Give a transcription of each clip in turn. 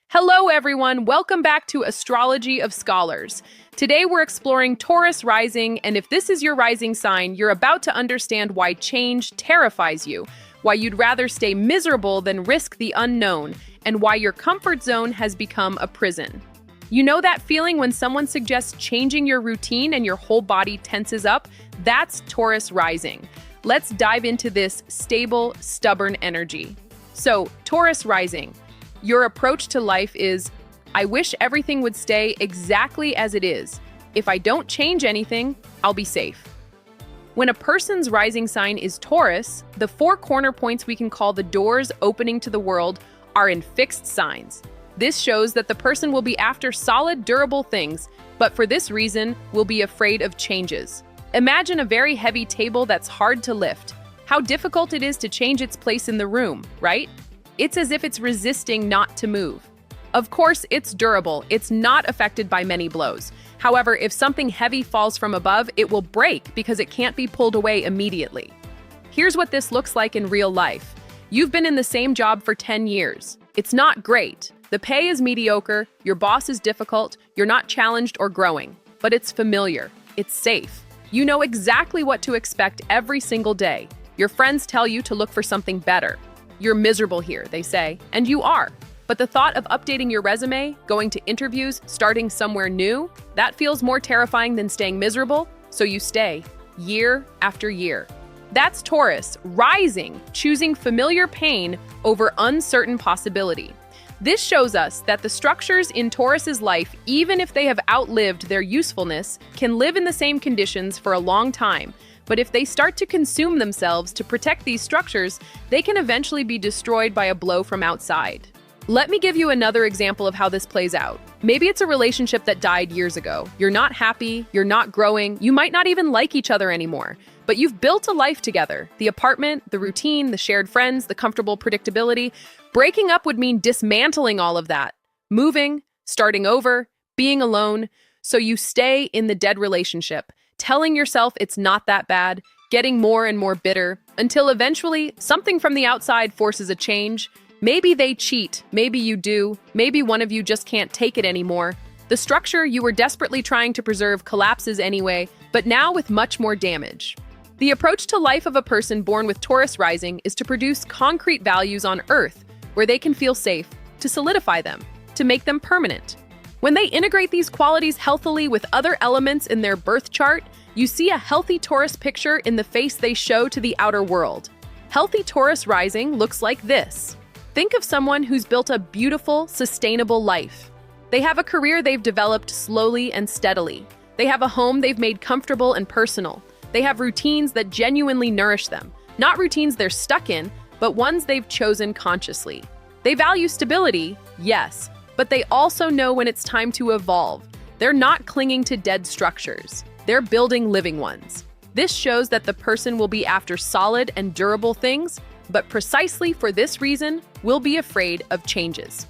Hello everyone, welcome back to Astrology of Scholars. Today we're exploring Taurus rising, and if this is your rising sign, you're about to understand why change terrifies you, why you'd rather stay miserable than risk the unknown, and why your comfort zone has become a prison. You know that feeling when someone suggests changing your routine and your whole body tenses up? That's Taurus rising. Let's dive into this stable, stubborn energy. So, Taurus rising. Your approach to life is, I wish everything would stay exactly as it is. If I don't change anything, I'll be safe. When a person's rising sign is Taurus, the four corner points we can call the doors opening to the world are in fixed signs. This shows that the person will be after solid, durable things, but for this reason, will be afraid of changes. Imagine a very heavy table that's hard to lift. How difficult it is to change its place in the room, right? It's as if it's resisting not to move. Of course, it's durable. It's not affected by many blows. However, if something heavy falls from above, it will break because it can't be pulled away immediately. Here's what this looks like in real life. You've been in the same job for 10 years. It's not great. The pay is mediocre, your boss is difficult, you're not challenged or growing. But it's familiar. It's safe. You know exactly what to expect every single day. Your friends tell you to look for something better. You're miserable here, they say, and you are. But the thought of updating your resume, going to interviews, starting somewhere new, that feels more terrifying than staying miserable, so you stay, year after year. That's Taurus, rising, choosing familiar pain over uncertain possibility. This shows us that the structures in Taurus's life, even if they have outlived their usefulness, can live in the same conditions for a long time. But if they start to consume themselves to protect these structures, they can eventually be destroyed by a blow from outside. Let me give you another example of how this plays out. Maybe it's a relationship that died years ago. You're not happy, you're not growing, you might not even like each other anymore. But you've built a life together. The apartment, the routine, the shared friends, the comfortable predictability. Breaking up would mean dismantling all of that. Moving, starting over, being alone. So you stay in the dead relationship, telling yourself it's not that bad, getting more and more bitter, until eventually something from the outside forces a change. Maybe they cheat, maybe you do, maybe one of you just can't take it anymore. The structure you were desperately trying to preserve collapses anyway, but now with much more damage. The approach to life of a person born with Taurus rising is to produce concrete values on Earth, where they can feel safe, to solidify them, to make them permanent. When they integrate these qualities healthily with other elements in their birth chart, you see a healthy Taurus picture in the face they show to the outer world. Healthy Taurus rising looks like this. Think of someone who's built a beautiful, sustainable life. They have a career they've developed slowly and steadily. They have a home they've made comfortable and personal. They have routines that genuinely nourish them. Not routines they're stuck in, but ones they've chosen consciously. They value stability, yes, but they also know when it's time to evolve. They're not clinging to dead structures. They're building living ones. This shows that the person will be after solid and durable things, but precisely for this reason, will be afraid of changes.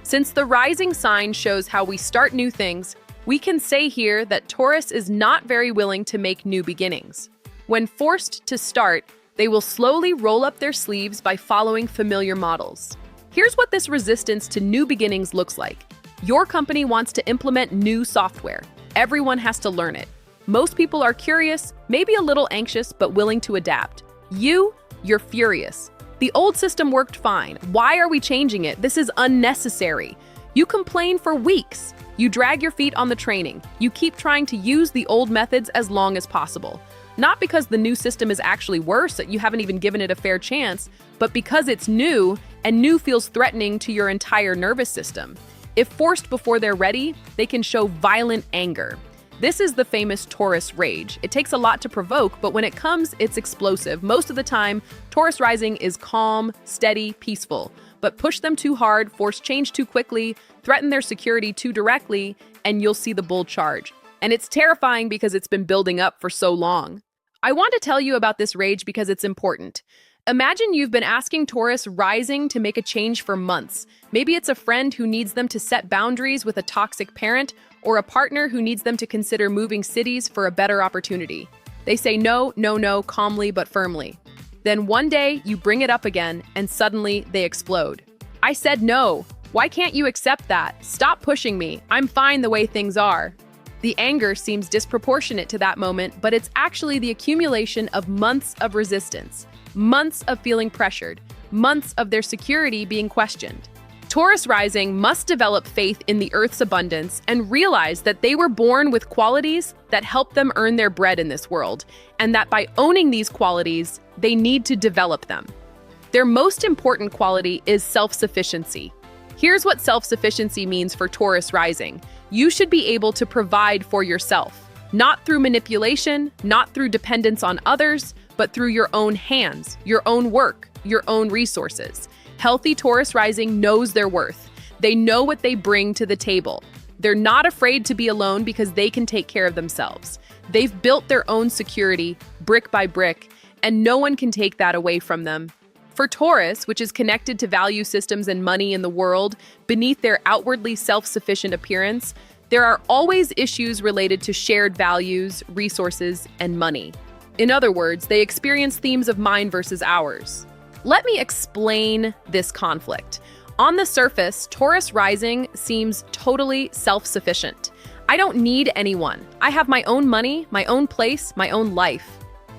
Since the rising sign shows how we start new things, we can say here that Taurus is not very willing to make new beginnings. When forced to start, they will slowly roll up their sleeves by following familiar models. Here's what this resistance to new beginnings looks like. Your company wants to implement new software. Everyone has to learn it. Most people are curious, maybe a little anxious, but willing to adapt. You're furious. The old system worked fine. Why are we changing it? This is unnecessary. You complain for weeks. You drag your feet on the training. You keep trying to use the old methods as long as possible. Not because the new system is actually worse, that you haven't even given it a fair chance, but because it's new, and new feels threatening to your entire nervous system. If forced before they're ready, they can show violent anger. This is the famous Taurus rage. It takes a lot to provoke, but when it comes, it's explosive. Most of the time, Taurus rising is calm, steady, peaceful. But push them too hard, force change too quickly, threaten their security too directly, and you'll see the bull charge. And it's terrifying because it's been building up for so long. I want to tell you about this rage because it's important. Imagine you've been asking Taurus rising to make a change for months. Maybe it's a friend who needs them to set boundaries with a toxic parent, or a partner who needs them to consider moving cities for a better opportunity. They say no, no, no, calmly but firmly. Then one day you bring it up again and suddenly they explode. I said no. Why can't you accept that? Stop pushing me. I'm fine the way things are. The anger seems disproportionate to that moment, but it's actually the accumulation of months of resistance, months of feeling pressured, months of their security being questioned. Taurus rising must develop faith in the Earth's abundance and realize that they were born with qualities that help them earn their bread in this world, and that by owning these qualities, they need to develop them. Their most important quality is self-sufficiency. Here's what self-sufficiency means for Taurus rising. You should be able to provide for yourself, not through manipulation, not through dependence on others, but through your own hands, your own work, your own resources. Healthy Taurus rising knows their worth. They know what they bring to the table. They're not afraid to be alone because they can take care of themselves. They've built their own security, brick by brick, and no one can take that away from them. For Taurus, which is connected to value systems and money in the world, beneath their outwardly self-sufficient appearance, there are always issues related to shared values, resources, and money. In other words, they experience themes of mine versus ours. Let me explain this conflict. On the surface, Taurus rising seems totally self-sufficient. I don't need anyone. I have my own money, my own place, my own life.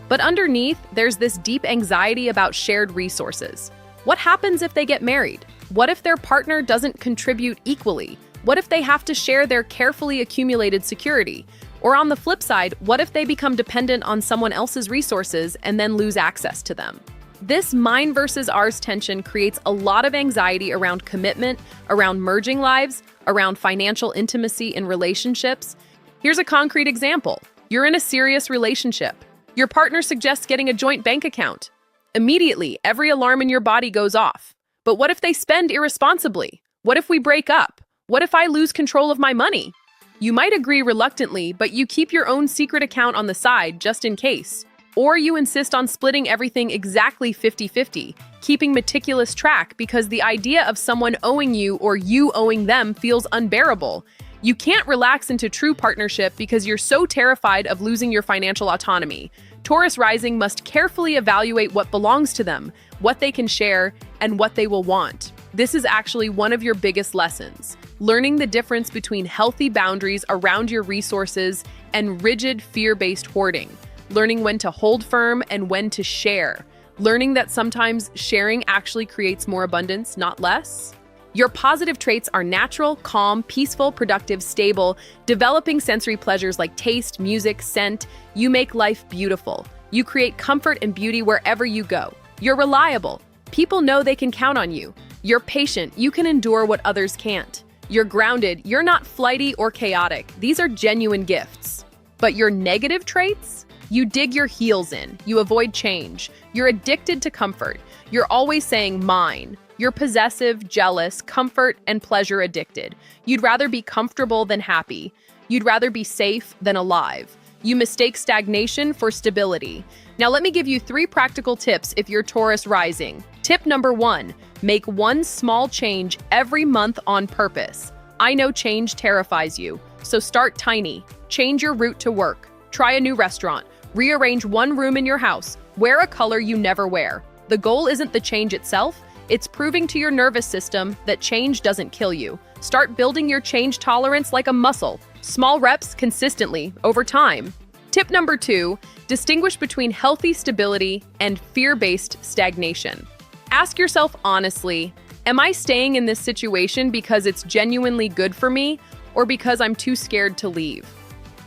But underneath, there's this deep anxiety about shared resources. What happens if they get married? What if their partner doesn't contribute equally? What if they have to share their carefully accumulated security? Or on the flip side, what if they become dependent on someone else's resources and then lose access to them? This mine versus ours tension creates a lot of anxiety around commitment, around merging lives, around financial intimacy in relationships. Here's a concrete example. You're in a serious relationship. Your partner suggests getting a joint bank account. Immediately, every alarm in your body goes off. But what if they spend irresponsibly? What if we break up? What if I lose control of my money? You might agree reluctantly, but you keep your own secret account on the side just in case. Or you insist on splitting everything exactly 50-50, keeping meticulous track because the idea of someone owing you or you owing them feels unbearable. You can't relax into true partnership because you're so terrified of losing your financial autonomy. Taurus rising must carefully evaluate what belongs to them, what they can share, and what they will want. This is actually one of your biggest lessons. Learning the difference between healthy boundaries around your resources and rigid fear-based hoarding. Learning when to hold firm and when to share. Learning that sometimes sharing actually creates more abundance, not less. Your positive traits are natural, calm, peaceful, productive, stable, developing sensory pleasures like taste, music, scent. You make life beautiful. You create comfort and beauty wherever you go. You're reliable. People know they can count on you. You're patient. You can endure what others can't. You're grounded. You're not flighty or chaotic. These are genuine gifts. But your negative traits? You dig your heels in. You avoid change. You're addicted to comfort. You're always saying mine. You're possessive, jealous, comfort, and pleasure addicted. You'd rather be comfortable than happy. You'd rather be safe than alive. You mistake stagnation for stability. Now let me give you 3 practical tips if you're Taurus rising. Tip number 1, make one small change every month on purpose. I know change terrifies you, so start tiny. Change your route to work. Try a new restaurant. Rearrange one room in your house. Wear a color you never wear. The goal isn't the change itself, it's proving to your nervous system that change doesn't kill you. Start building your change tolerance like a muscle. Small reps consistently over time. Tip number 2, distinguish between healthy stability and fear-based stagnation. Ask yourself honestly, am I staying in this situation because it's genuinely good for me or because I'm too scared to leave?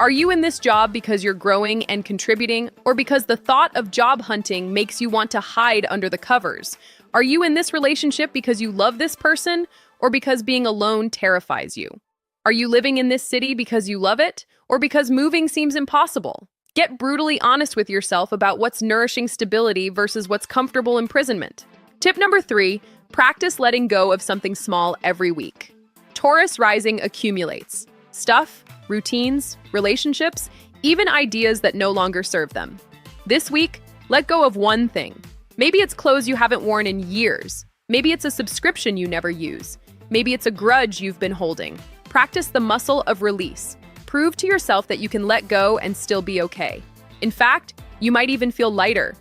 Are you in this job because you're growing and contributing, or because the thought of job hunting makes you want to hide under the covers? Are you in this relationship because you love this person, or because being alone terrifies you? Are you living in this city because you love it, or because moving seems impossible? Get brutally honest with yourself about what's nourishing stability versus what's comfortable imprisonment. Tip number 3, practice letting go of something small every week. Taurus rising accumulates. Stuff, routines, relationships, even ideas that no longer serve them. This week, let go of one thing. Maybe it's clothes you haven't worn in years. Maybe it's a subscription you never use. Maybe it's a grudge you've been holding. Practice the muscle of release. Prove to yourself that you can let go and still be okay. In fact, you might even feel lighter.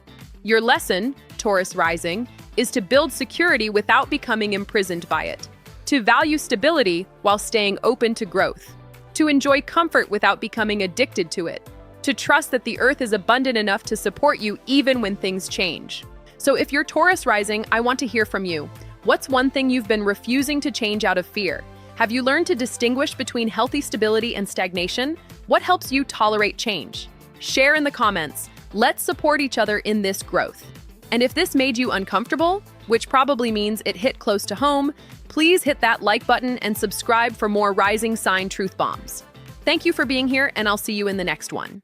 Your lesson, Taurus rising, is to build security without becoming imprisoned by it. to value stability while staying open to growth, to enjoy comfort without becoming addicted to it, to trust that the earth is abundant enough to support you even when things change. So if you're Taurus rising, I want to hear from you. What's one thing you've been refusing to change out of fear? Have you learned to distinguish between healthy stability and stagnation? What helps you tolerate change? Share in the comments. Let's support each other in this growth. And if this made you uncomfortable, which probably means it hit close to home, please hit that like button and subscribe for more rising sign truth bombs. Thank you for being here, and I'll see you in the next one.